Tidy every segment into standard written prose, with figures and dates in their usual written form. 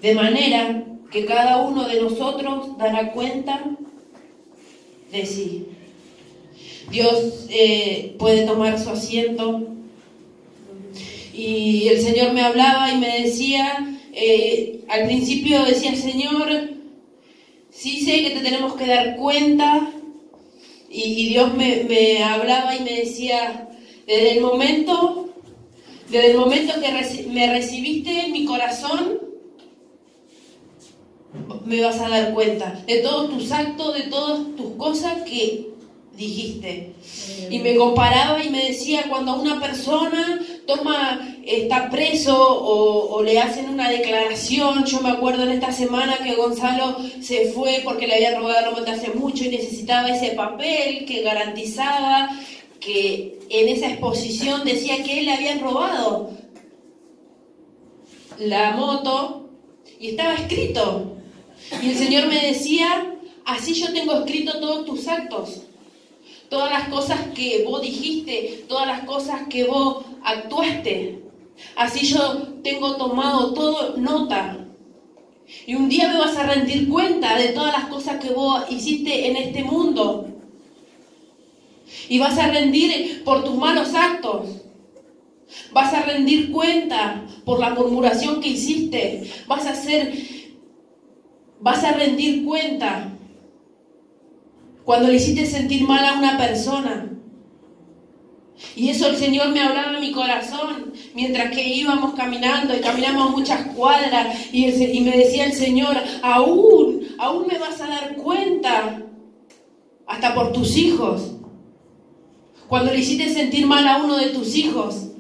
de manera que cada uno de nosotros dará cuenta de sí. Dios puede tomar su asiento. Y el Señor me hablaba y me decía, al principio decía, Señor, sí sé que te tenemos que dar cuenta. Y Dios me hablaba y me decía, desde el momento que me recibiste en mi corazón, me vas a dar cuenta de todos tus actos, de todas tus cosas que dijiste. Y me comparaba y me decía, cuando una persona está preso o le hacen una declaración, yo me acuerdo en esta semana que Gonzalo se fue porque le habían robado la moto hace mucho y necesitaba ese papel que garantizaba que en esa exposición decía que él le habían robado la moto y estaba escrito. Y el Señor me decía, así yo tengo escrito todos tus actos, todas las cosas que vos dijiste, todas las cosas que vos actuaste. Así yo tengo tomado todo nota. Y un día me vas a rendir cuenta de todas las cosas que vos hiciste en este mundo. Y vas a rendir por tus malos actos. Vas a rendir cuenta por la murmuración que hiciste. Vas a rendir cuenta cuando le hiciste sentir mal a una persona. Y eso el Señor me hablaba en mi corazón mientras que íbamos caminando y caminamos muchas cuadras y me decía el Señor, aún me vas a dar cuenta hasta por tus hijos. Cuando le hiciste sentir mal a uno de tus hijos,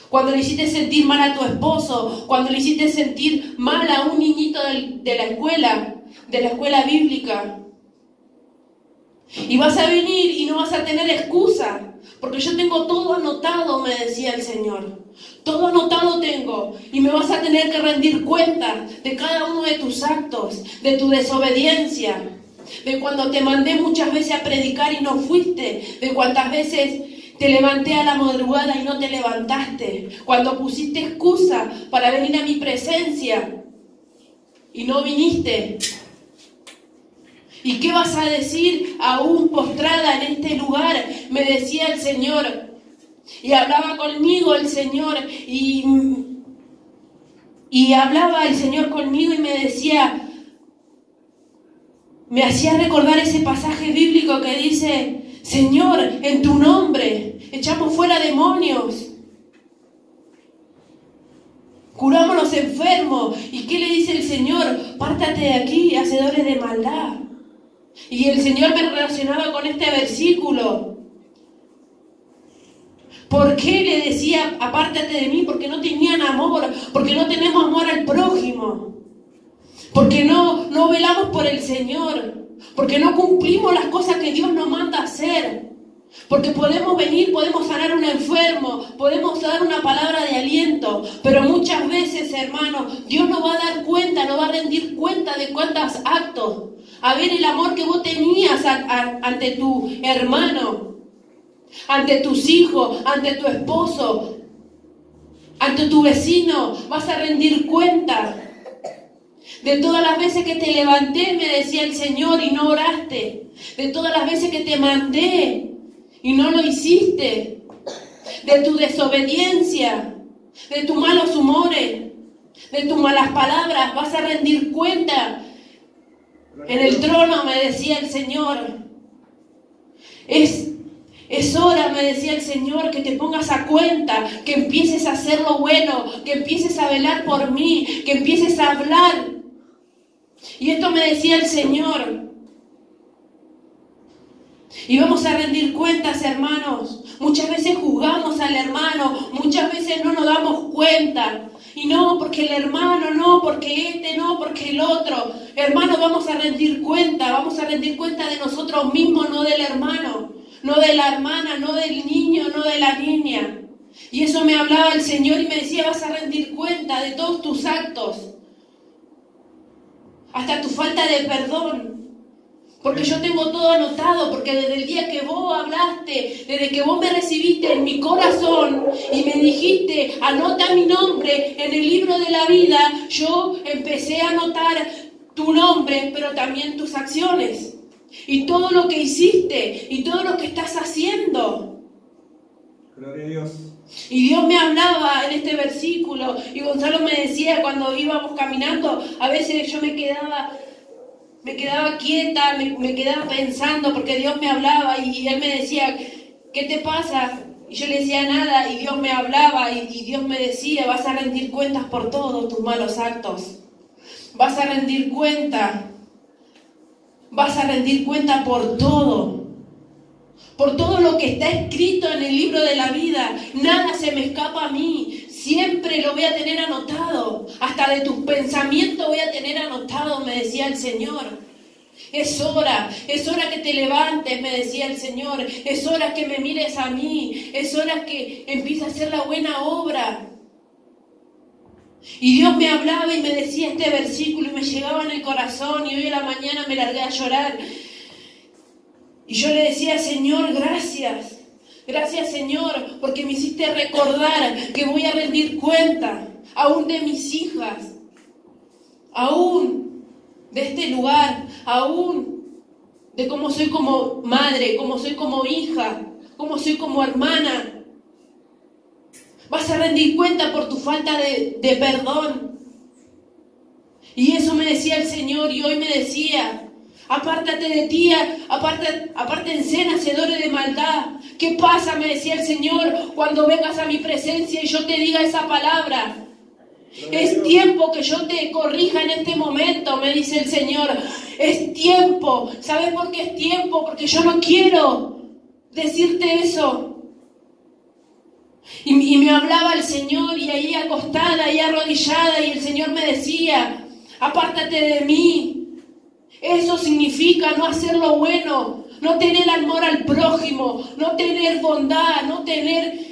cuando le hiciste sentir mal a tu esposo, cuando le hiciste sentir mal a un niñito de la escuela bíblica. Y vas a venir y no vas a tener excusa, porque yo tengo todo anotado, me decía el Señor. Todo anotado tengo, y me vas a tener que rendir cuenta de cada uno de tus actos, de tu desobediencia, de cuando te mandé muchas veces a predicar y no fuiste, de cuántas veces te levanté a la madrugada y no te levantaste, cuando pusiste excusa para venir a mi presencia y no viniste. ¿Y qué vas a decir aún postrada en este lugar? Me decía el Señor. Y hablaba conmigo el Señor. Y hablaba el Señor conmigo y me decía, me hacía recordar ese pasaje bíblico que dice, Señor, en tu nombre echamos fuera demonios. Curamos a los enfermos. ¿Y qué le dice el Señor? Pártate de aquí, hacedores de maldad. Y el Señor me relacionaba con este versículo. ¿Por qué le decía, apártate de mí? Porque no tenían amor, porque no tenemos amor al prójimo, porque no velamos por el Señor, porque no cumplimos las cosas que Dios nos manda hacer. Porque podemos venir, podemos sanar a un enfermo, podemos dar una palabra de aliento, pero muchas veces, hermanos, Dios nos va a dar cuenta, nos va a rendir cuenta de cuántos actos. A ver el amor que vos tenías ante tu hermano, ante tus hijos, ante tu esposo, ante tu vecino, vas a rendir cuenta de todas las veces que te levanté, me decía el Señor, y no oraste, de todas las veces que te mandé y no lo hiciste, de tu desobediencia, de tus malos humores, de tus malas palabras, vas a rendir cuenta. En el trono, me decía el Señor, es hora, me decía el Señor, que te pongas a cuenta, que empieces a hacer lo bueno, que empieces a velar por mí, que empieces a hablar. Y esto me decía el Señor. Y vamos a rendir cuentas, hermanos. Muchas veces juzgamos al hermano, muchas veces no nos damos cuenta. Y no, porque el hermano, no, porque este, no, porque el otro. Hermanos, vamos a rendir cuenta de nosotros mismos, no del hermano, no de la hermana, no del niño, no de la niña. Y eso me hablaba el Señor y me decía, vas a rendir cuenta de todos tus actos, hasta tu falta de perdón. Porque yo tengo todo anotado, porque desde el día que vos hablaste, desde que vos me recibiste en mi corazón y me dijiste, anota mi nombre en el libro de la vida, yo empecé a anotar tu nombre, pero también tus acciones. Y todo lo que hiciste, y todo lo que estás haciendo. Gloria a Dios. Y Dios me hablaba en este versículo, y Gonzalo me decía cuando íbamos caminando, a veces yo me quedaba quieta, me quedaba pensando porque Dios me hablaba y Él me decía, ¿qué te pasa? Y yo le decía nada y Dios me hablaba y Dios me decía, vas a rendir cuentas por todos tus malos actos. Vas a rendir cuenta por todo. Por todo lo que está escrito en el libro de la vida. Nada se me escapa a mí. Siempre lo voy a tener anotado. Hasta de tus pensamientos voy a tener anotado, me decía el Señor. Es hora que te levantes, me decía el Señor. Es hora que me mires a mí. Es hora que empieces a hacer la buena obra. Y Dios me hablaba y me decía este versículo y me llegaba en el corazón. Y hoy en la mañana me largué a llorar. Y yo le decía, Señor, gracias. Gracias, Señor, porque me hiciste recordar que voy a rendir cuenta, aún de mis hijas, aún de este lugar, aún de cómo soy como madre, cómo soy como hija, cómo soy como hermana. Vas a rendir cuenta por tu falta de perdón. Y eso me decía el Señor y hoy me decía, apártate de ti, apártense hacedores de maldad. ¿Qué pasa? Me decía el Señor cuando vengas a mi presencia y yo te diga esa palabra. Es tiempo que yo te corrija en este momento, me dice el Señor. Es tiempo. ¿Sabes por qué es tiempo? Porque yo no quiero decirte eso. Y me hablaba el Señor y ahí acostada, ahí arrodillada, y el Señor me decía, apártate de mí. Eso significa no hacer lo bueno, no tener amor al prójimo, no tener bondad, no tener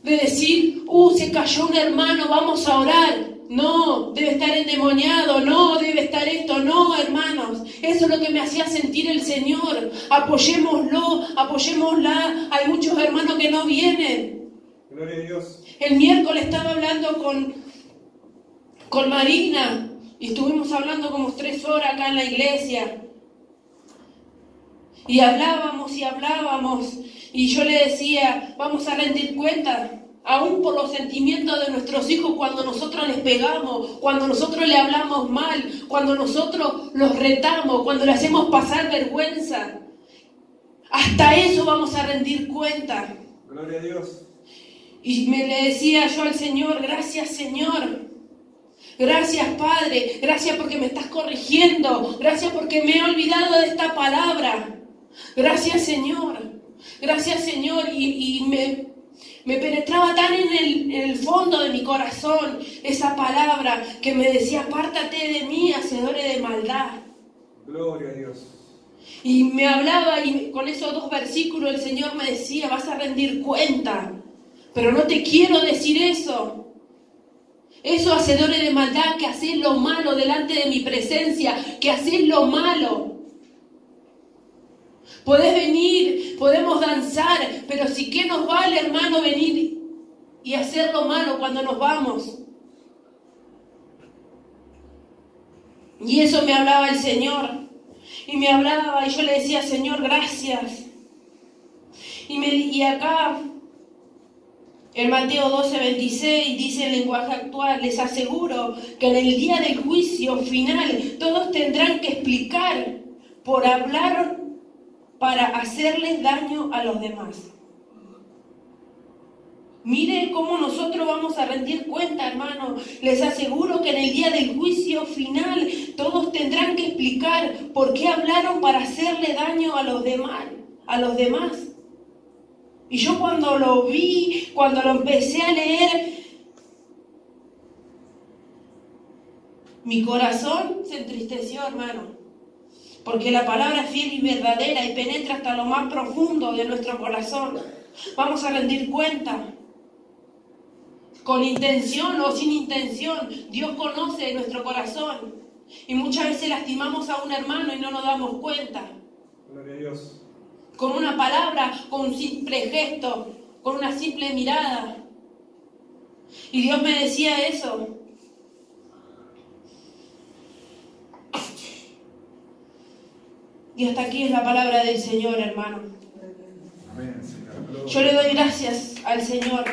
de decir, se cayó un hermano, vamos a orar. No, debe estar endemoniado, no, debe estar esto, no, hermanos. Eso es lo que me hacía sentir el Señor. Apoyémoslo, apoyémosla. Hay muchos hermanos que no vienen. Gloria a Dios. El miércoles estaba hablando con Marina y estuvimos hablando como 3 horas acá en la iglesia. Y hablábamos y yo le decía, vamos a rendir cuenta, aún por los sentimientos de nuestros hijos cuando nosotros les pegamos, cuando nosotros le hablamos mal, cuando nosotros los retamos, cuando le hacemos pasar vergüenza. Hasta eso vamos a rendir cuenta. Gloria a Dios. Y le decía yo al Señor, gracias Señor. Gracias Padre, gracias porque me estás corrigiendo, gracias porque me he olvidado de esta palabra. Gracias Señor, y me penetraba tan en el fondo de mi corazón esa palabra que me decía, apártate de mí, hacedores de maldad. Gloria a Dios. Y me hablaba y con esos 2 versículos el Señor me decía, vas a rendir cuenta, pero no te quiero decir eso. Esos hacedores de maldad que hacéis lo malo delante de mi presencia, que hacéis lo malo. Podés venir, podemos danzar, pero si qué nos vale, hermano, venir y hacer lo malo cuando nos vamos. Y eso me hablaba el Señor. Y me hablaba y yo le decía, Señor, gracias. Y acá, en Mateo 12:26, dice el lenguaje actual, les aseguro que en el día del juicio final todos tendrán que explicar por hablar para hacerles daño a los demás. Mire cómo nosotros vamos a rendir cuenta, hermano. Les aseguro que en el día del juicio final todos tendrán que explicar por qué hablaron para hacerle daño a los demás. Y yo cuando lo vi, cuando lo empecé a leer, mi corazón se entristeció, hermano. Porque la palabra es fiel y verdadera y penetra hasta lo más profundo de nuestro corazón. Vamos a rendir cuenta. Con intención o sin intención, Dios conoce nuestro corazón. Y muchas veces lastimamos a un hermano y no nos damos cuenta. Gloria a Dios. Con una palabra, con un simple gesto, con una simple mirada. Y Dios me decía eso. Y hasta aquí es la palabra del Señor, hermano. Amén, Señor. Gloria. Yo le doy gracias al Señor